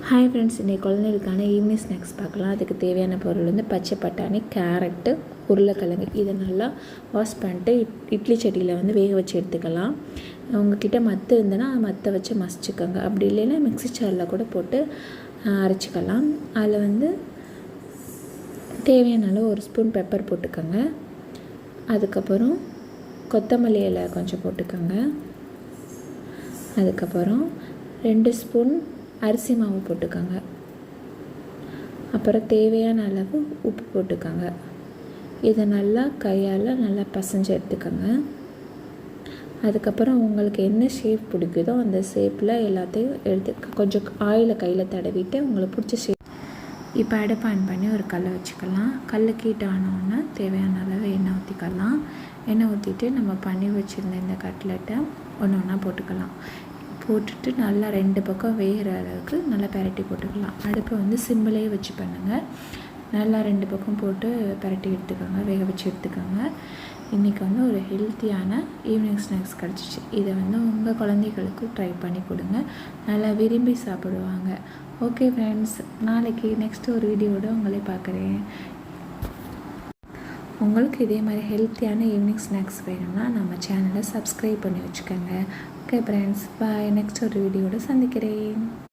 Hi friends, இன்றைக்கி குழந்தைகளுக்கான evening snacks பார்க்கலாம். அதுக்கு தேவையான பொருள் வந்து பச்சை பட்டாணி, கேரட்டு, உருளைக்கிழங்கு. இதை நல்லா வாஷ் பண்ணிட்டு இட்லி சட்டியில் வந்து வேக வச்சு எடுத்துக்கலாம். உங்கள்கிட்ட மத்து இருந்ததுன்னா மத்தை வச்சு மசிச்சுக்கோங்க. அப்படி இல்லைன்னா மிக்ஸி ஜாரில் கூட போட்டு அரைச்சிக்கலாம். அதில் வந்து தேவையான அளவு 1 ஸ்பூன் பெப்பர் போட்டுக்கோங்க. அதுக்கப்புறம் கொத்தமல்லி இலை கொஞ்சம் போட்டுக்கோங்க. அதுக்கப்புறம் 2 ஸ்பூன் அரிசி மாவு போட்டுக்கோங்க. அப்புறம் தேவையான அளவு உப்பு போட்டுக்கோங்க. இதை நல்லா கையால் நல்லா பசைஞ்சு எடுத்துக்கோங்க. அதுக்கப்புறம் உங்களுக்கு என்ன ஷேப் பிடிக்குதோ அந்த ஷேப்பில் எல்லாத்தையும் எடுத்து கொஞ்சம் ஆயிலை கையில் தடவிட்டு உங்களுக்கு பிடிச்ச ஷேப். இப்போ அடுப்பு ஆன் பண்ணி ஒரு கல்லை வச்சுக்கலாம். கல் ஹீட் ஆனோன்னா தேவையான அளவு எண்ணெய் ஊற்றிக்கலாம். எண்ணெய் ஊற்றிட்டு நம்ம பண்ணி வச்சுருந்த இந்த கட்லெட்டை ஒன்று ஒன்றா போட்டுக்கலாம். போட்டுட்டு நல்லா 2 பக்கம் வேகிற அளவுக்கு நல்லா பெரட்டி போட்டுக்கலாம். அடுப்பை வந்து சிம்மிலேயே வச்சு பண்ணுங்கள். நல்லா 2 பக்கம் போட்டு பெரட்டி எடுத்துக்கோங்க, வேக வச்சு எடுத்துக்கோங்க. இன்றைக்கி வந்து ஒரு ஹெல்த்தியான ஈவினிங் ஸ்நாக்ஸ் கிடச்சிச்சு. இதை வந்து உங்கள் குழந்தைகளுக்கு ட்ரை பண்ணி கொடுங்க, நல்லா விரும்பி சாப்பிடுவாங்க. ஓகே ஃப்ரெண்ட்ஸ், நாளைக்கு நெக்ஸ்ட்டு ஒரு வீடியோவோட உங்களை பார்க்குறேன். உங்களுக்கு இதே மாதிரி ஹெல்த்தியான ஈவினிங் ஸ்நாக்ஸ் வேணும்னா நம்ம சேனலை சப்ஸ்கிரைப் பண்ணி வச்சுக்கோங்க. ஓகே ஃப்ரெண்ட்ஸ், பாய். நெக்ஸ்ட் ஒரு வீடியோட சந்திக்கிறேன்.